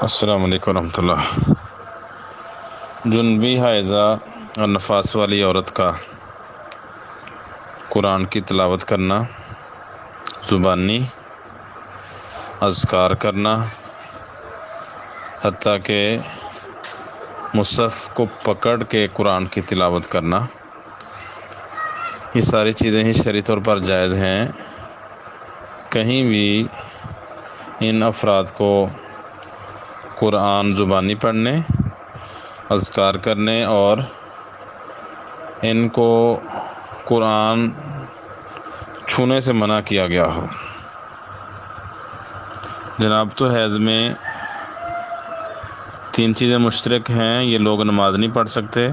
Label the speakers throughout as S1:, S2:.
S1: السلام علیکم ورحمۃ اللہ۔ جنبی حائضہ اور نفاس والی عورت کا قرآن کی تلاوت کرنا، زبانی اذکار کرنا، حتیٰ کہ مصحف کو پکڑ کے قرآن کی تلاوت کرنا، یہ ساری چیزیں ہی شرعی طور پر جائز ہیں۔ کہیں بھی ان افراد کو قرآن زبانی پڑھنے، اذکار کرنے اور ان کو قرآن چھونے سے منع کیا گیا ہو۔ جناب تو حیض میں 3 چیزیں مشترک ہیں، یہ لوگ نماز نہیں پڑھ سکتے،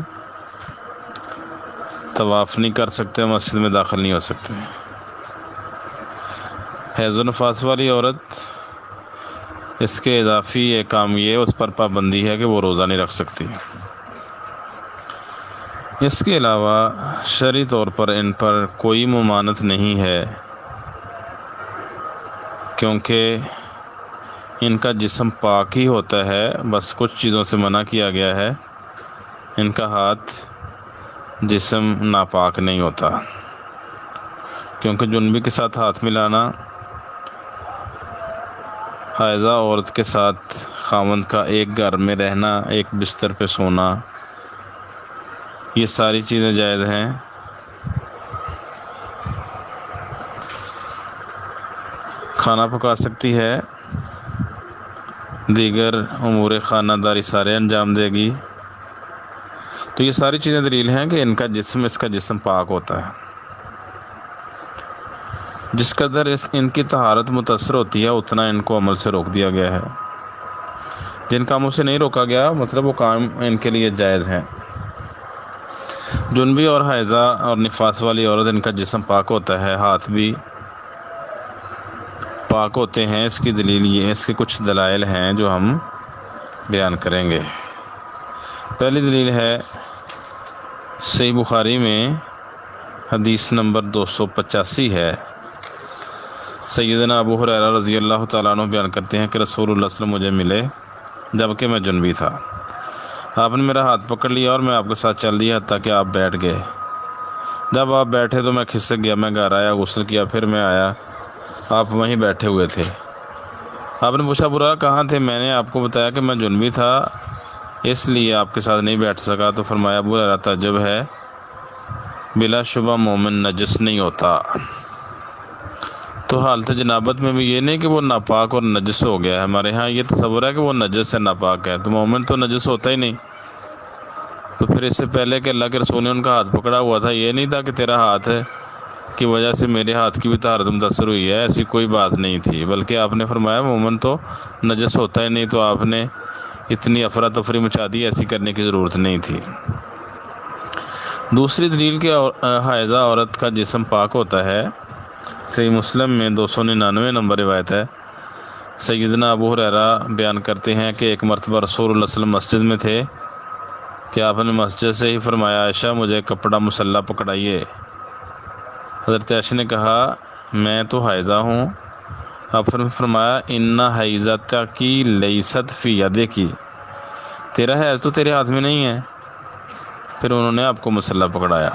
S1: طواف نہیں کر سکتے، مسجد میں داخل نہیں ہو سکتے۔ حیض و نفاس والی عورت، اس کے اضافی ایک کام یہ اس پر پابندی ہے کہ وہ روزہ نہیں رکھ سکتی۔ اس کے علاوہ شرعی طور پر ان پر کوئی ممانعت نہیں ہے، کیونکہ ان کا جسم پاک ہی ہوتا ہے، بس کچھ چیزوں سے منع کیا گیا ہے۔ ان کا ہاتھ جسم ناپاک نہیں ہوتا، کیونکہ جنبی کے ساتھ ہاتھ ملانا، حائضہ عورت کے ساتھ خاوند کا ایک گھر میں رہنا، ایک بستر پہ سونا، یہ ساری چیزیں جائز ہیں۔ کھانا پکا سکتی ہے، دیگر امور خانہ داری سارے انجام دے گی، تو یہ ساری چیزیں دلیل ہیں کہ اس کا جسم پاک ہوتا ہے۔ جس قدر ان کی طہارت متاثر ہوتی ہے اتنا ان کو عمل سے روک دیا گیا ہے۔ جن کاموں سے نہیں روکا گیا مطلب وہ کام ان کے لیے جائز ہیں۔ جنبی اور حائضہ اور نفاس والی عورت، ان کا جسم پاک ہوتا ہے، ہاتھ بھی پاک ہوتے ہیں۔ اس کی دلیل یہ، اس کے کچھ دلائل ہیں جو ہم بیان کریں گے۔ پہلی دلیل ہے صحیح بخاری میں حدیث نمبر 285 ہے۔ سیدنا ابو ہریرہ رضی اللہ تعالیٰ عنہ بیان کرتے ہیں کہ رسول اللہ صلی اللہ علیہ وسلم مجھے ملے جبکہ میں جنبی تھا۔ آپ نے میرا ہاتھ پکڑ لیا اور میں آپ کے ساتھ چل دیا حتیٰ کہ آپ بیٹھ گئے۔ جب آپ بیٹھے تو میں کھسک گیا، میں گھر آیا، غسل کیا، پھر میں آیا، آپ وہیں بیٹھے ہوئے تھے۔ آپ نے پوچھا ابو ہریرہ کہاں تھے؟ میں نے آپ کو بتایا کہ میں جنبی تھا، اس لیے آپ کے ساتھ نہیں بیٹھ سکا۔ تو فرمایا ابو ہریرہ تعجب ہے، بلا شبہ مومن نجس نہیں ہوتا۔ تو حالت جنابت میں بھی یہ نہیں کہ وہ ناپاک اور نجس ہو گیا ہے، ہمارے ہاں یہ تصور ہے کہ وہ نجس ہے، ناپاک ہے، تو مومن تو نجس ہوتا ہی نہیں۔ تو پھر اس سے پہلے کہ اللہ کے رسول نے ان کا ہاتھ پکڑا ہوا تھا، یہ نہیں تھا کہ تیرا ہاتھ کی وجہ سے میرے ہاتھ کی بھی طہارت متاثر ہوئی ہے، ایسی کوئی بات نہیں تھی، بلکہ آپ نے فرمایا مومن تو نجس ہوتا ہی نہیں، تو آپ نے اتنی افراتفری مچا دی، ایسی کرنے کی ضرورت نہیں تھی۔ دوسری دلیل کہ حائضہ عورت کا جسم پاک ہوتا ہے، صحیح مسلم میں 299 نمبر روایت ہے۔ سیدنا ابو ہریرہ بیان کرتے ہیں کہ ایک مرتبہ رسول اللہ صلی اللہ علیہ وسلم مسجد میں تھے کہ آپ نے مسجد سے ہی فرمایا عائشہ مجھے کپڑا مصلی پکڑائیے۔ حضرت عائشہ نے کہا میں تو حائضہ ہوں۔ آپ نے فرمایا ان حیضتکی لیست فی یدکی، تیرا حیض تو تیرے ہاتھ میں نہیں ہے۔ پھر انہوں نے آپ کو مصلی پکڑایا۔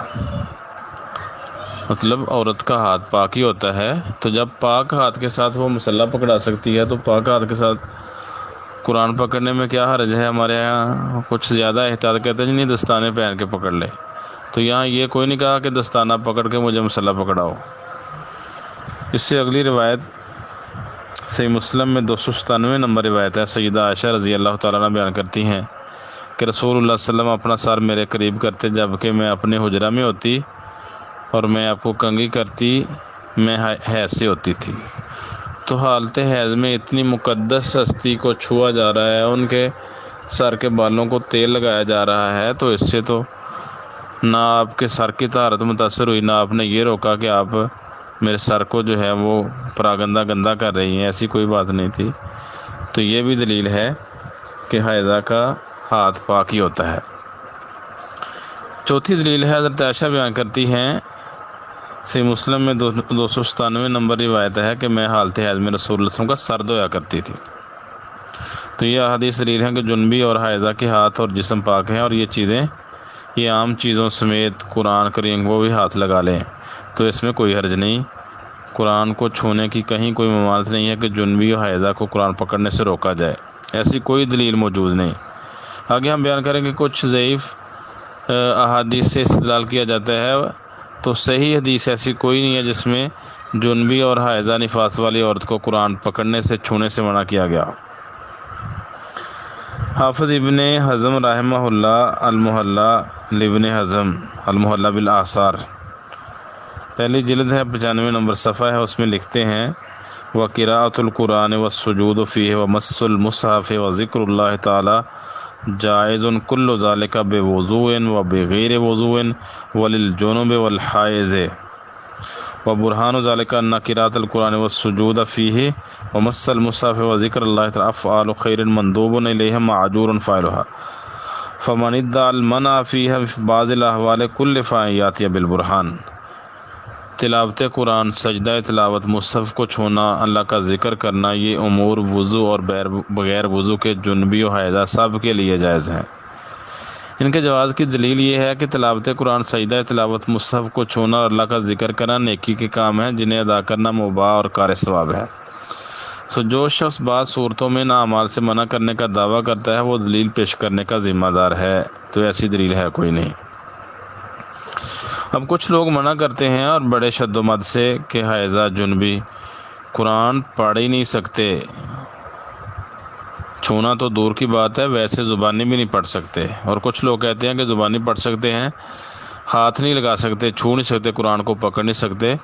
S1: مطلب عورت کا ہاتھ پاک ہی ہوتا ہے، تو جب پاک ہاتھ کے ساتھ وہ مصلی پکڑا سکتی ہے تو پاک ہاتھ کے ساتھ قرآن پکڑنے میں کیا حرج ہے؟ ہمارے یہاں کچھ زیادہ احتیاط کہتے ہیں نہیں دستانے پہن کے پکڑ لے، تو یہاں یہ کوئی نہیں کہا کہ دستانہ پکڑ کے مجھے مصلی پکڑاؤ۔ اس سے اگلی روایت صحیح مسلم میں 297 نمبر روایت ہے۔ سیدہ عائشہ رضی اللہ تعالیٰ عنہ بیان کرتی ہیں کہ رسول اللہ صلی اللہ علیہ وسلم اپنا سر میرے قریب کرتے جبکہ میں اپنے حجرہ میں ہوتی، اور میں آپ کو کنگھی کرتی، میں حیض سے ہوتی تھی۔ تو حالت حیض میں اتنی مقدس ہستی کو چھوا جا رہا ہے، ان کے سر کے بالوں کو تیل لگایا جا رہا ہے، تو اس سے تو نہ آپ کے سر کی طہارت متاثر ہوئی، نہ آپ نے یہ روکا کہ آپ میرے سر کو جو ہے وہ پراگندہ گندہ کر رہی ہیں، ایسی کوئی بات نہیں تھی۔ تو یہ بھی دلیل ہے کہ حائضہ کا ہاتھ پاک ہی ہوتا ہے۔ چوتھی دلیل ہے، حضرت عائشہ بیان کرتی ہیں، صحیح مسلم میں 297 نمبر روایت ہے کہ میں حالت حیض میں رسول اللہ صلی اللہ علیہ وسلم کا سر دھویا کرتی تھی۔ تو یہ احادیث دلیل ہیں کہ جنبی اور حائضہ کے ہاتھ اور جسم پاک ہیں، اور یہ چیزیں، یہ عام چیزوں سمیت قرآن کریم وہ بھی ہاتھ لگا لیں تو اس میں کوئی حرج نہیں۔ قرآن کو چھونے کی کہیں کوئی ممانعت نہیں ہے کہ جنبی اور حائضہ کو قرآن پکڑنے سے روکا جائے، ایسی کوئی دلیل موجود نہیں۔ آگے ہم بیان کریں کہ کچھ ضعیف احادیث سے استدلال کیا جاتا ہے، تو صحیح حدیث ایسی کوئی نہیں ہے جس میں جنبی اور حائضہ نفاس والی عورت کو قرآن پکڑنے سے، چھونے سے منع کیا گیا۔ حافظ ابن حزم رحمہ اللہ المحلہ لابن حزم المحلہ بالآثار، پہلی جلد ہے، 95 نمبر صفحہ ہے، اس میں لکھتے ہیں وَقِرَاءَةُ الْقُرْآنِ وَالسُّجُودُ فِيهِ وَمَسُّ الْمُصْحَفِ وَذِكْرُ اللَّهِ تَعَالَى جائز كل ذلك بوضوء وبغیر وضوء وللجنوب والحائض وبرهان ذلك أن قراءة القرآن والسجود فيه ومس المصحف وذكر الله تعالى أفعال خير مندوب إليها معجور فاعلها فمن ادعى المنع فيها في بعض الأحوال كل فائيات بالبرهان۔ تلاوت قرآن، سجدہ تلاوت، مصحف کو چھونا، اللہ کا ذکر کرنا، یہ امور وضو اور بغیر وضو کے جنبی و حائضہ سب کے لیے جائز ہیں۔ ان کے جواز کی دلیل یہ ہے کہ تلاوت قرآن، سجدہ تلاوت، مصحف کو چھونا اور اللہ کا ذکر کرنا نیکی کے کام ہیں جنہیں ادا کرنا مباح اور کار ثواب ہے۔ جو شخص بعض صورتوں میں ناعمال سے منع کرنے کا دعویٰ کرتا ہے وہ دلیل پیش کرنے کا ذمہ دار ہے، تو ایسی دلیل ہے کوئی نہیں۔ اب کچھ لوگ منع کرتے ہیں اور بڑے شد و مد سے کہ حائضہ جنبی قرآن پڑھ ہی نہیں سکتے، چھونا تو دور کی بات ہے، ویسے زبانی بھی نہیں پڑھ سکتے، اور کچھ لوگ کہتے ہیں کہ زبانی پڑھ سکتے ہیں، ہاتھ نہیں لگا سکتے، چھو نہیں سکتے، قرآن کو پکڑ نہیں سکتے،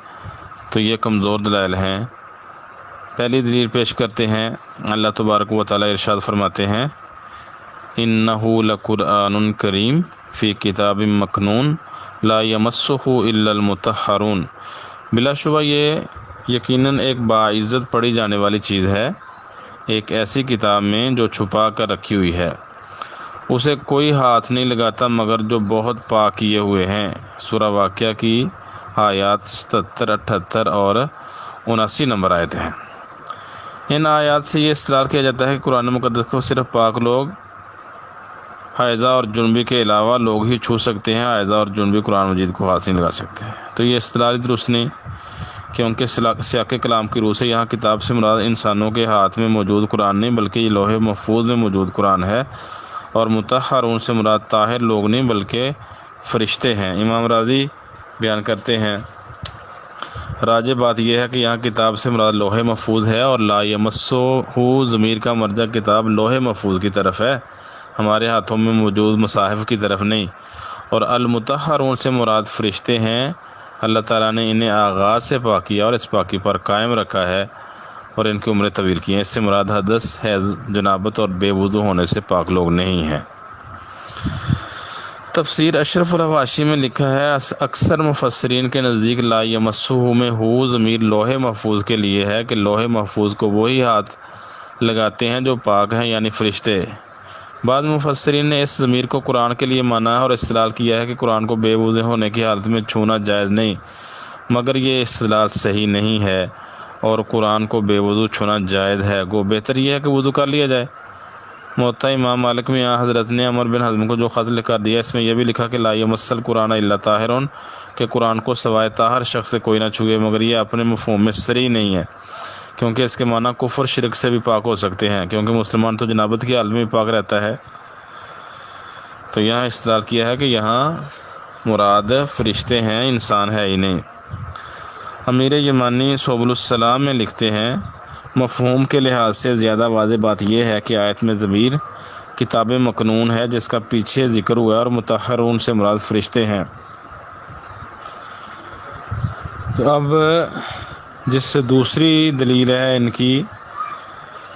S1: تو یہ کمزور دلائل ہیں۔ پہلی دلیل پیش کرتے ہیں، اللہ تبارک و تعالی ارشاد فرماتے ہیں اِنَّهُ لَقُرْآنٌ کریم فی کتاب مکنون لا یمسہ الا المطہرون، بلا شبہ یہ یقیناً ایک باعزت پڑھی جانے والی چیز ہے، ایک ایسی کتاب میں جو چھپا کر رکھی ہوئی ہے، اسے کوئی ہاتھ نہیں لگاتا مگر جو بہت پاک کیے ہوئے ہیں۔ سورہ واقعہ کی آیات 77، 78 اور 79 نمبر آیت ہیں۔ ان آیات سے یہ استدلال کیا جاتا ہے کہ قرآن مقدس کو صرف پاک لوگ، حائضہ اور جنبی کے علاوہ لوگ ہی چھو سکتے ہیں، حائضہ اور جنبی قرآن مجید کو ہاتھ نہیں لگا سکتے ہیں۔ تو یہ استدلال درست نہیں، کیونکہ سیاق کلام کی روح سے یہاں کتاب سے مراد انسانوں کے ہاتھ میں موجود قرآن نہیں بلکہ یہ لوح محفوظ میں موجود قرآن ہے، اور مطہرون سے مراد طاہر لوگ نہیں بلکہ فرشتے ہیں۔ امام راضی بیان کرتے ہیں راجح بات یہ ہے کہ یہاں کتاب سے مراد لوح محفوظ ہے، اور لا یمسہ ضمیر کا مرجع کتاب لوح محفوظ کی طرف ہے، ہمارے ہاتھوں میں موجود مصاحف کی طرف نہیں، اور المطہرون سے مراد فرشتے ہیں، اللہ تعالیٰ نے انہیں آغاز سے پاک کیا اور اس پاکی پر قائم رکھا ہے اور ان کی عمریں طویل کی ہیں۔ اس سے مراد حدث، حیض، جنابت اور بے وضو ہونے سے پاک لوگ نہیں ہیں۔ تفسیر اشرف الحواشی میں لکھا ہے اکثر مفسرین کے نزدیک لا یمسہ میں ہو ضمیر لوح محفوظ کے لیے ہے کہ لوح محفوظ کو وہی ہاتھ لگاتے ہیں جو پاک ہیں، یعنی فرشتے۔ بعض مفسرین نے اس ضمیر کو قرآن کے لیے مانا ہے اور استدلال کیا ہے کہ قرآن کو بے وضو ہونے کی حالت میں چھونا جائز نہیں، مگر یہ استدلال صحیح نہیں ہے، اور قرآن کو بے وضو چھونا جائز ہے، گو بہتر یہ ہے کہ وضو کر لیا جائے۔ موطا امام مالک میں یہاں حضرت نے عمر بن حزم کو جو خط لکھا دیا، اس میں یہ بھی لکھا کہ لا یمس القرآن الا طاہر، کہ قرآن کو سوائے طاہر شخص سے کوئی نہ چھوئے، مگر یہ اپنے مفہوم میں صریح نہیں ہے، کیونکہ اس کے معنی کفر شرک سے بھی پاک ہو سکتے ہیں، کیونکہ مسلمان تو جنابت کی حالت میں بھی پاک رہتا ہے۔ تو یہاں استدلال کیا ہے کہ یہاں مراد فرشتے ہیں، انسان ہے ہی نہیں۔ امیر یمانی سبل السلام میں لکھتے ہیں مفہوم کے لحاظ سے زیادہ واضح بات یہ ہے کہ آیت میں ضمیر کتاب مکنون ہے جس کا پیچھے ذکر ہوا ہے، اور مطہرون سے مراد فرشتے ہیں۔ تو اب جس سے دوسری دلیل ہے ان کی،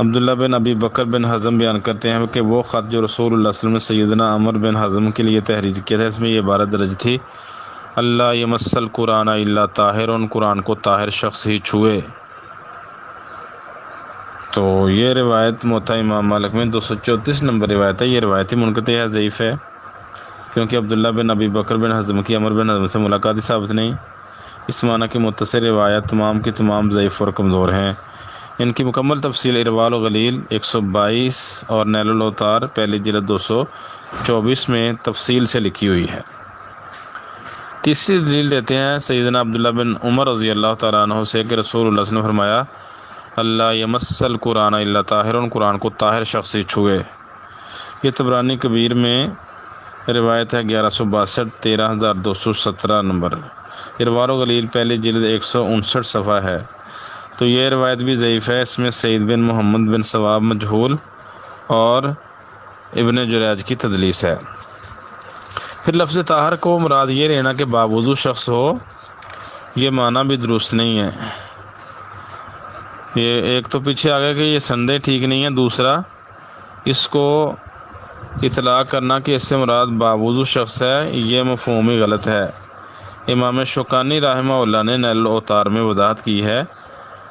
S1: عبداللہ بن ابی بکر بن حزم بیان کرتے ہیں کہ وہ خط جو رسول اللہ صلی اللہ علیہ وسلم نے سیدنا عمر بن حزم کے لیے تحریر کیا تھا، اس میں یہ عبارت درج تھی اللہ یمس القرآن الا طاہر، قرآن کو طاہر شخص ہی چھوئے۔ تو یہ روایت موطا امام مالک میں 234 نمبر روایت ہے، یہ روایت منقطع ہے، ضعیف ہے، کیونکہ عبداللہ بن ابی بکر بن حزم کی عمر بن حزم سے ملاقات ثابت نہیں۔ اس معنی کی متصل روایت تمام کی تمام ضعیف اور کمزور ہیں۔ ان کی مکمل تفصیل ارواء الغلیل 122 اور نیل الاوطار پہلی جلد 224 میں تفصیل سے لکھی ہوئی ہے۔ تیسری دلیل دیتے ہیں سیدنا عبداللہ بن عمر رضی اللہ تعالیٰ عنہ سے کہ رسول اللہ صلی اللہ علیہ وسلم نے فرمایا اللہ یمس القرآن الا طاہر، قرآن کو طاہر شخص ہی چھوئے۔ یہ طبرانی کبیر میں روایت ہے 1162 13217 نمبر۔ ارواء الغلیل پہلی جلد 159 صفحہ ہے۔ تو یہ روایت بھی ضعیف ہے، اس میں سعید بن محمد بن ثواب مجہول اور ابن جریج کی تدلیس ہے۔ پھر لفظ طاہر کو مراد یہ لینا کہ باوضو شخص ہو، یہ معنی بھی درست نہیں ہے۔ یہ ایک تو پیچھے آ گیا کہ یہ سندے ٹھیک نہیں ہے، دوسرا اس کو اطلاق کرنا کہ اس سے مراد باوضو شخص ہے، یہ مفہوم ہی غلط ہے۔ امام شوکانی رحمہ اللہ نے نیل الاوطار میں وضاحت کی ہے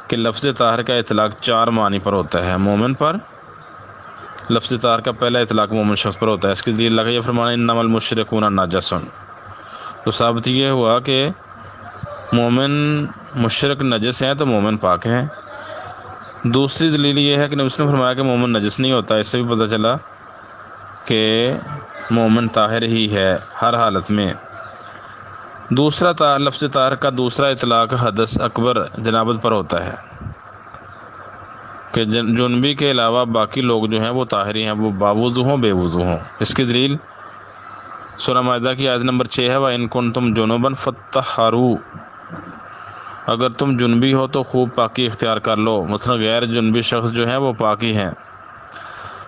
S1: کہ لفظ طاہر کا اطلاق 4 معنی پر ہوتا ہے۔ مومن پر لفظ طاہر کا پہلا اطلاق مومن شخص پر ہوتا ہے۔ اس کی دلیل لگا یہ فرمانا انما المشرکون نجس، تو ثابت یہ ہوا کہ مومن مشرک نجس ہیں تو مومن پاک ہیں۔ دوسری دلیل یہ ہے کہ نبی صلی اللہ علیہ وسلم نے فرمایا کہ مومن نجس نہیں ہوتا، اس سے بھی پتہ چلا کہ مومن طاہر ہی ہے ہر حالت میں۔ دوسرا لفظ طاہر کا دوسرا اطلاق حدث اکبر جنابت پر ہوتا ہے کہ جنبی کے علاوہ باقی لوگ جو ہیں وہ طاہری ہیں، وہ باوضو ہوں بے وضو ہوں۔ اس کی دلیل سورہ مائدہ کی آیت نمبر 6 ہے وَإِن كُنتُمْ جُنُبًا فَاتَّطَہَّرُوا، اگر تم جنبی ہو تو خوب پاکی اختیار کر لو، مثلا غیر جنبی شخص جو ہیں وہ پاکی ہیں۔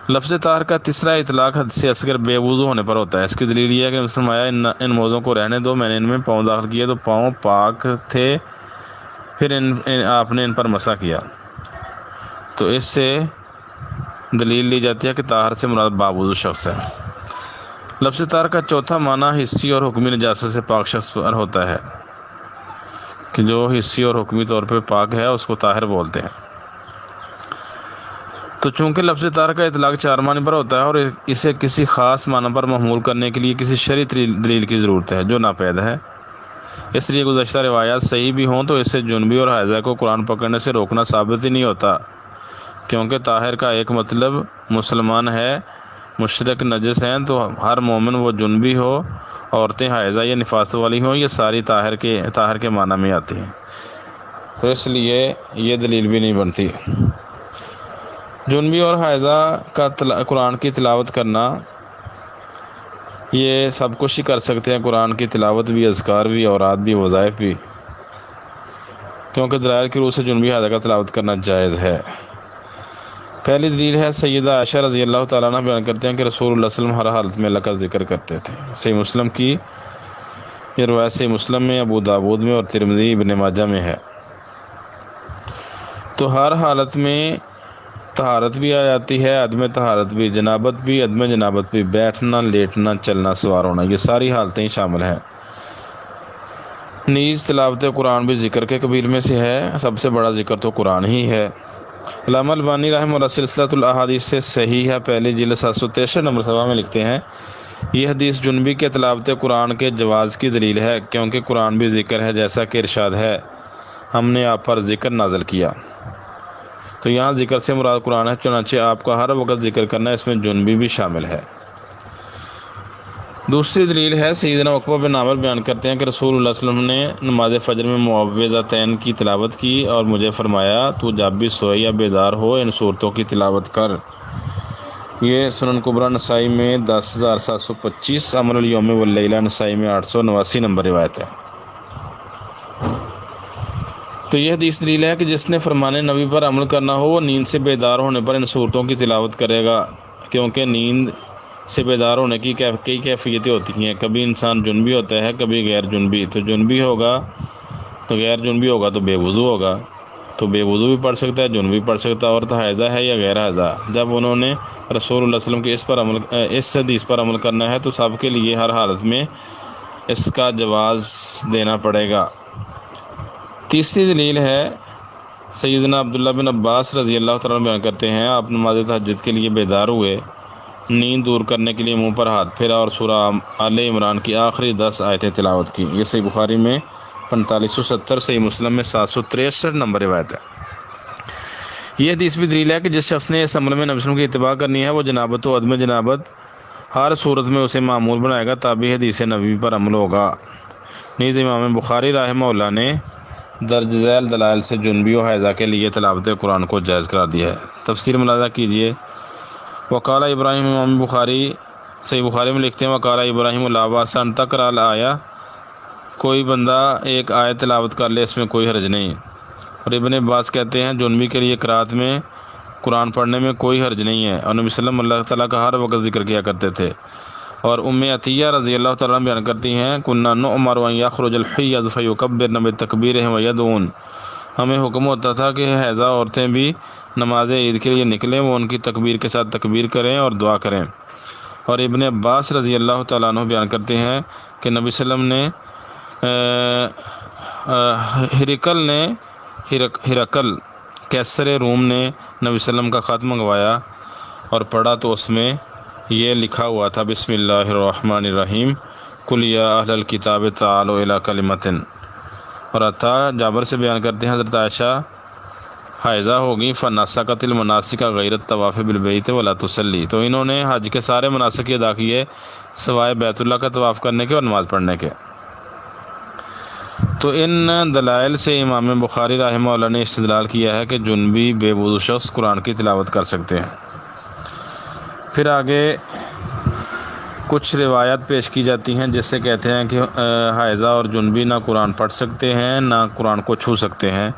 S1: لفظ طاہر کا تیسرا اطلاق حدث اصغر بے وضو ہونے پر ہوتا ہے۔ اس کی دلیل یہ ہے کہ نبی فرمایا ان موضوعوں کو رہنے دو، میں نے ان میں پاؤں داخل کیے تو پاؤں پاک تھے، پھر آپ نے ان پر مسح کیا۔ تو اس سے دلیل لی جاتی ہے کہ طاہر سے مراد باوضو شخص ہے۔ لفظ طاہر کا چوتھا معنی حسی اور حکمی نجاست سے پاک شخص پر ہوتا ہے کہ جو حسی اور حکمی طور پہ پاک ہے اس کو طاہر بولتے ہیں۔ تو چونکہ لفظ طاہر کا اطلاق 4 معنی پر ہوتا ہے اور اسے کسی خاص معنی پر محمول کرنے کے لیے کسی شرعی دلیل کی ضرورت ہے جو ناپید ہے، اس لیے گزشتہ روایات صحیح بھی ہوں تو اس سے جنبی اور حائضہ کو قرآن پکڑنے سے روکنا ثابت ہی نہیں ہوتا، کیونکہ طاہر کا ایک مطلب مسلمان ہے، مشرک نجس ہیں، تو ہر مومن وہ جنبی ہو، عورتیں حائضہ یا نفاس والی ہوں، یہ ساری طاہر کے معنی میں آتی ہیں، تو اس لیے یہ دلیل بھی نہیں بنتی۔ جنبی اور حائضہ کا قرآن کی تلاوت کرنا، یہ سب کچھ ہی کر سکتے ہیں، قرآن کی تلاوت بھی، اذکار بھی، اوراد بھی، وظائف بھی، کیونکہ دلائل کی روح سے جنبی حائضہ کا تلاوت کرنا جائز ہے۔ پہلی دلیل ہے سیدہ عائشہ رضی اللہ تعالیٰ عنہ بیان کرتے ہیں کہ رسول اللہ صلی اللہ علیہ وسلم ہر حالت میں اللہ کا ذکر کرتے تھے۔ صحیح مسلم کی یہ روایت صحیح مسلم میں، ابو داود میں اور ترمذی ابن ماجہ میں ہے۔ تو ہر حالت میں طہارت بھی آ جاتی ہے، عدم طہارت بھی، جنابت بھی، عدم جنابت بھی، بیٹھنا، لیٹنا، چلنا، سوار ہونا، یہ ساری حالتیں شامل ہیں۔ نیز تلاوت قرآن بھی ذکر کے قبیل میں سے ہے، سب سے بڑا ذکر تو قرآن ہی ہے۔ علامہ البانی رحمہ اللہ سلسلۃ الاحادیث سے صحیح ہے پہلی جلد 763 نمبر صفحہ میں لکھتے ہیں یہ حدیث جنبی کے تلاوت قرآن کے جواز کی دلیل ہے، کیونکہ قرآن بھی ذکر ہے، جیسا کہ ارشاد ہے ہم نے آپ پر ذکر نازل کیا۔ تو یہاں ذکر سے مراد قرآن ہے، چنانچہ آپ کا ہر وقت ذکر کرنا، اس میں جنبی بھی شامل ہے۔ دوسری دلیل ہے سیدنا عقبہ بن عامر بیان کرتے ہیں کہ رسول اللہ صلی اللہ علیہ وسلم نے نماز فجر میں معوذتین کی تلاوت کی اور مجھے فرمایا تو جب بھی سوئے یا بیدار ہو ان صورتوں کی تلاوت کر۔ یہ سنن کبریٰ نسائی میں 10725، عمل الیوم واللیلہ نسائی میں 889 نمبر روایت ہے۔ تو یہ حدیث دلیل ہے کہ جس نے فرمان نبی پر عمل کرنا ہو وہ نیند سے بیدار ہونے پر ان صورتوں کی تلاوت کرے گا، کیونکہ نیند سے بیدار ہونے کی کئی کیفیتیں ہوتی ہیں، کبھی انسان جنبی ہوتا ہے، کبھی غیر جنبی، تو جنبی ہوگا تو غیر جنبی ہوگا تو بے وضو ہوگا، تو بے وضو بھی پڑھ سکتا ہے، جنبی پڑھ سکتا ہے، اور تو حائضہ ہے یا غیر حائضہ۔ جب انہوں نے رسول اللہ صلی اللہ علیہ وسلم کے اس حدیث پر عمل کرنا ہے تو سب کے لیے ہر حالت میں اس کا جواز دینا پڑے گا۔ تیسری دلیل ہے سیدنا عبداللہ بن عباس رضی اللہ تعالیٰ عنہ بیان کرتے ہیں آپ نماز تہجد کے لیے بیدار ہوئے، نیند دور کرنے کے لیے منہ پر ہاتھ پھیرا اور سورہ آل عمران کی آخری 10 آیتیں تلاوت کی۔ یہ صحیح بخاری میں 4570، صحیح مسلم میں 763 نمبر روایت ہے۔ یہ حدیث بھی دلیل ہے کہ جس شخص نے اس عمل میں نبی صلی اللہ علیہ وسلم کی اتباع کرنی ہے وہ جنابت و عدم جنابت ہر صورت میں اسے معمول بنائے گا، تابع حدیث نبوی پر عمل ہوگا۔ نیز امام بخاری رحمہ اللہ نے درج ذیل دلائل سے جنبی و حیضہ کے لیے تلاوت قرآن کو جائز قرار دیا ہے۔ تفسیر ملاحظہ کیجیے۔ وقال ابراہیم، امام بخاری صحیح بخاری میں لکھتے ہیں وقال ابراہیم لا باس ان تقرأ الآیہ، کوئی بندہ ایک آیت تلاوت کر لے، اس میں کوئی حرج نہیں۔ اور ابن عباس کہتے ہیں جنبی کے لیے قرات میں قرآن پڑھنے میں کوئی حرج نہیں ہے، اور نبی صلی اللہ علیہ وسلم اللہ تعالیٰ کا ہر وقت ذکر کیا کرتے تھے۔ اور ام عطیہ رضی اللہ تعالیٰ عنہ بیان کرتی ہیں کنا نؤمر ان یخرج الحیض فیکبرن بتکبیرہم ویدعون، ہمیں حکم ہوتا تھا کہ حیضہ عورتیں بھی نماز عید کے لیے نکلیں، وہ ان کی تکبیر کے ساتھ تکبیر کریں اور دعا کریں۔ اور ابن عباس رضی اللہ تعالیٰ عنہ بیان کرتے ہیں کہ نبی صلی اللہ علیہ وسلم نے ہرقل کیسر روم نے نبی صلی اللہ علیہ وسلم کا خط منگوایا اور پڑھا تو اس میں یہ لکھا ہوا تھا بسم اللہ الرحمن الرحیم قل یا اہل الکتاب تعالوا الی کلمۃ۔ اور عطا جابر سے بیان کرتے ہیں حضرت عائشہ حائضہ ہوگی فنسکت المناسک غیر الطواف بالبیت ولا تصلی، تو انہوں نے حج کے سارے مناسک ادا کیے سوائے بیت اللہ کا طواف کرنے کے اور نماز پڑھنے کے۔ تو ان دلائل سے امام بخاری رحمہ اللہ نے استدلال کیا ہے کہ جنبی بے وضو شخص قرآن کی تلاوت کر سکتے ہیں۔ پھر آگے کچھ روایات پیش کی جاتی ہیں جس سے کہتے ہیں کہ حائضہ اور جنبی نہ قرآن پڑھ سکتے ہیں نہ قرآن کو چھو سکتے ہیں۔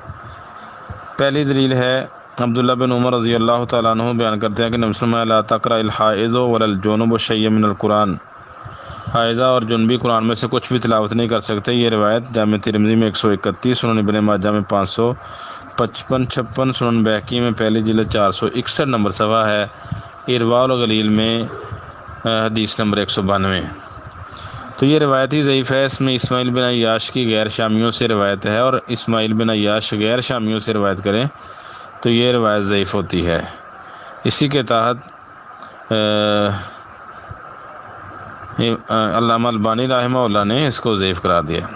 S1: پہلی دلیل ہے عبداللہ بن عمر رضی اللہ تعالیٰ عنہ بیان کرتے ہیں کہ نبی صلی اللہ علیہ وسلم لا تقرأ الحائض ولا الجنوب شیئا من القرآن، حائضہ اور جنبی قرآن میں سے کچھ بھی تلاوت نہیں کر سکتے۔ یہ روایت جامع ترمذی میں 131، سنن ابن ماجہ میں 555-56، سنن بہقی میں پہلی جلد 461 نمبر صفحہ ہے، ارواء الغلیل میں حدیث نمبر 192۔ تو یہ روایت ہی ضعیف ہے، اس میں اسماعیل بن عیاش کی غیر شامیوں سے روایت ہے، اور اسماعیل بن عیاش غیر شامیوں سے روایت کریں تو یہ روایت ضعیف ہوتی ہے۔ اسی کے تحت علامہ البانی رحمہ اللہ نے اس کو ضعیف قرار دیا۔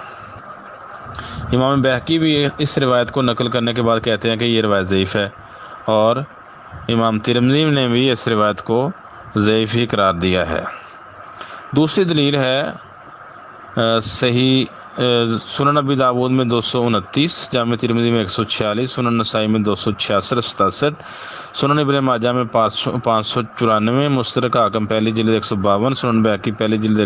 S1: امام بہقی بھی اس روایت کو نقل کرنے کے بعد کہتے ہیں کہ یہ روایت ضعیف ہے، اور امام ترمذی نے بھی اس روایت کو ضعیف ہی قرار دیا ہے۔ دوسری دلیل ہے صحیح سنن نبی داود میں 229، جامع ترمذی میں 146، سنن نسائی میں 266-67، سنن ابن ماجہ میں 594، مستدرک حاکم پہلی جلد 152، سنن بہقی پہلی جلد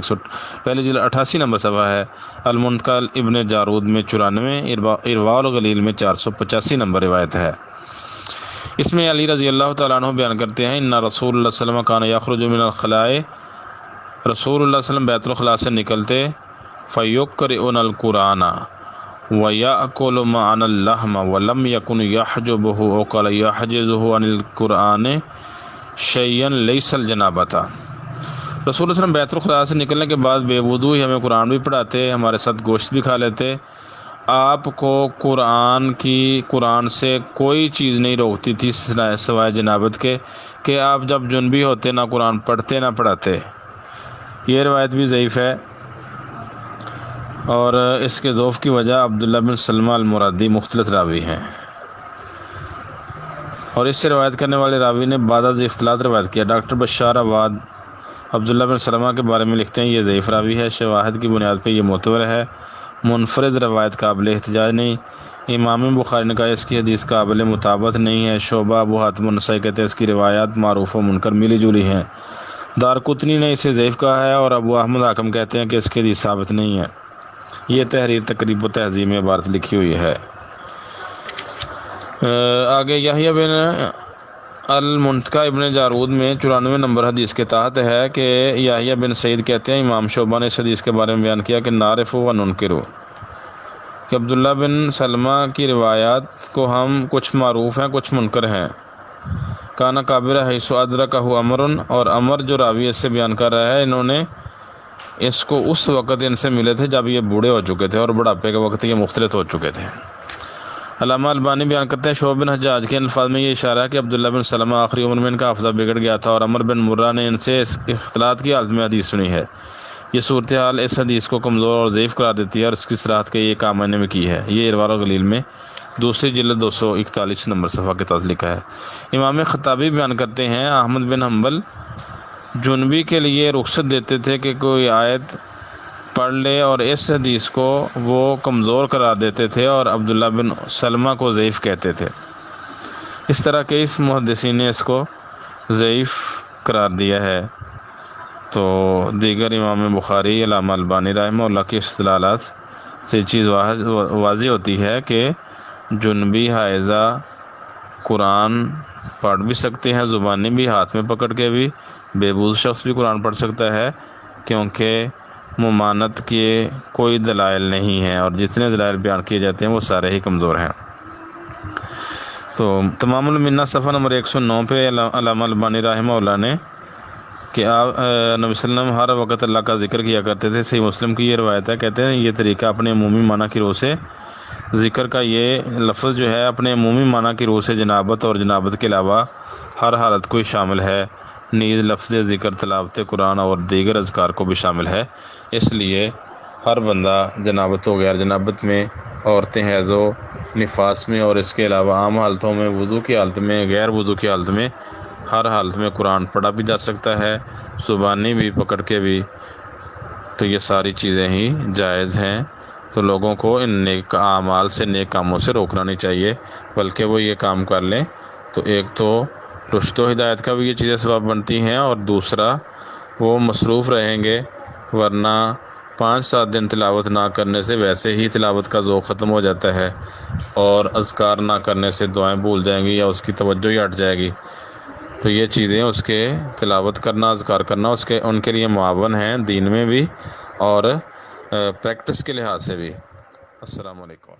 S1: 88 نمبر صفحہ ہے، المنتقى ابن جارود میں 94، ارواء الغلیل میں 485 نمبر روایت ہے۔ اس میں علی رضی اللہ تعالیٰ عنہ بیان کرتے ہیں ان رسول اللہ صلی اللہ علیہ وسلم کان یخرج من الخلاء، رسول اللہ صلی اللہ علیہ وسلم بیت الخلاء سے نکلتے فیقرؤون القرآن ویأکل معنا اللحم ولم یکن یحجبہ او قال یحجزہ عن القرآن شیئا لیس الجنابۃ۔ رسول اللہ صلی اللہ علیہ وسلم بیت الخلاء سے نکلنے کے بعد بے وضو ہی ہمیں قرآن بھی پڑھاتے، ہمارے ساتھ گوشت بھی کھا لیتے۔ آپ کو قرآن سے کوئی چیز نہیں روکتی تھی سوائے جنابت کے کہ آپ جب جنبی ہوتے نہ قرآن پڑھتے نہ پڑھاتے۔ یہ روایت بھی ضعیف ہے، اور اس کے ضعف کی وجہ عبداللہ بن سلمہ المرادی مختلط راوی ہیں، اور اس سے روایت کرنے والے راوی نے بعد از اختلاط روایت کیا۔ ڈاکٹر بشار عواد عبداللہ بن سلمہ کے بارے میں لکھتے ہیں یہ ضعیف راوی ہے، شواہد کی بنیاد پہ یہ معتبر ہے، منفرد روایت قابل احتجاج نہیں۔ امام بخاری نے کہا اس کی حدیث قابل مطابقت نہیں ہے، شعبہ ابو حاتم النسائی کہتے ہیں اس کی روایات معروف و منکر ملی جلی ہیں، دارقطنی نے اسے ضعیف کہا ہے، اور ابو احمد حاکم کہتے ہیں کہ اس کی حدیث ثابت نہیں ہے۔ یہ تحریر تقریب و تہذیب میں عبارت لکھی ہوئی ہے۔ آگے یحییٰ بن المنتقى ابن جارود میں 94 نمبر حدیث کے تحت ہے کہ یحییٰ بن سعید کہتے ہیں امام شعبہ نے اس حدیث کے بارے میں بیان کیا کہ نعرف و ننکر، کہ عبداللہ بن سلمہ کی روایات کو ہم کچھ معروف ہیں کچھ منکر ہیں۔ کانا کابر حیث ادرکہ عمر، اور عمر جو راوی اس سے بیان کر رہا ہے انہوں نے اس کو اس وقت ان سے ملے تھے جب یہ بوڑھے ہو چکے تھے، اور بڑھاپے کے وقت یہ مختلط ہو چکے تھے۔ علامہ البانی بیان کرتے ہیں شعبہ بن حجاج کے الفاظ میں یہ اشارہ ہے کہ عبداللہ بن سلمہ آخری عمر میں ان کا حافظہ بگڑ گیا تھا، اور عمر بن مرہ نے ان سے اختلاط کی حالت میں حدیث سنی ہے۔ یہ صورتحال اس حدیث کو کمزور اور ضعیف قرار دیتی ہے، اور اس کی صراحت کے یہ کام میں نے کی ہے۔ یہ ارواء الغلیل میں دوسری جلد 241 نمبر صفحہ کے تحت لکھا ہے۔ امام خطابی بیان کرتے ہیں احمد بن حنبل جنبی کے لیے رخصت دیتے تھے کہ کوئی آیت پڑھ لے، اور اس حدیث کو وہ کمزور قرار دیتے تھے اور عبداللہ بن سلمہ کو ضعیف کہتے تھے۔ اس طرح کے اس محدثین نے اس کو ضعیف قرار دیا ہے۔ تو دیگر امام بخاری، علامہ البانی رحمہ اللہ کی استدلالات سے چیز واضح ہوتی ہے کہ جنبی حائضہ قرآن پڑھ بھی سکتے ہیں، زبانی بھی، ہاتھ میں پکڑ کے بھی، بے وضو شخص بھی قرآن پڑھ سکتا ہے، کیونکہ ممانت کے کوئی دلائل نہیں ہیں، اور جتنے دلائل بیان کیے جاتے ہیں وہ سارے ہی کمزور ہیں۔ تو تمام المنہ صفحہ نمبر 109 پہ علامہ البانی رحمہ اللہ نے کہ آپ نبی صلی اللہ علیہ وسلم ہر وقت اللہ کا ذکر کیا کرتے تھے۔ صحیح مسلم کی یہ روایت ہے، کہتے ہیں یہ طریقہ اپنے عمومی معنی کی روح سے، ذکر کا یہ لفظ جو ہے اپنے عمومی معنی کی روح سے جنابت اور جنابت کے علاوہ ہر حالت کو شامل ہے، نیز لفظ ذکر تلاوت قرآن اور دیگر اذکار کو بھی شامل ہے۔ اس لیے ہر بندہ جنابت ہو گیا، جنابت میں، عورتیں حیض و نفاس میں، اور اس کے علاوہ عام حالتوں میں، وضو کی حالت میں، غیر وضو کی حالت میں، ہر حالت میں قرآن پڑھا بھی جا سکتا ہے، زبانی بھی، پکڑ کے بھی۔ تو یہ ساری چیزیں ہی جائز ہیں۔ تو لوگوں کو ان نیک اعمال سے، نیک کاموں سے روکنا نہیں چاہیے، بلکہ وہ یہ کام کر لیں تو ایک تو رشد و ہدایت کا بھی یہ چیزیں سبب بنتی ہیں، اور دوسرا وہ مصروف رہیں گے، ورنہ 5-7 دن تلاوت نہ کرنے سے ویسے ہی تلاوت کا ذوق ختم ہو جاتا ہے، اور اذکار نہ کرنے سے دعائیں بھول جائیں گی یا اس کی توجہ ہی ہٹ جائے گی۔ تو یہ چیزیں اس کے تلاوت کرنا، اذکار کرنا ان کے لیے معاون ہیں، دین میں بھی اور پریکٹس کے لحاظ سے بھی۔ السلام علیکم۔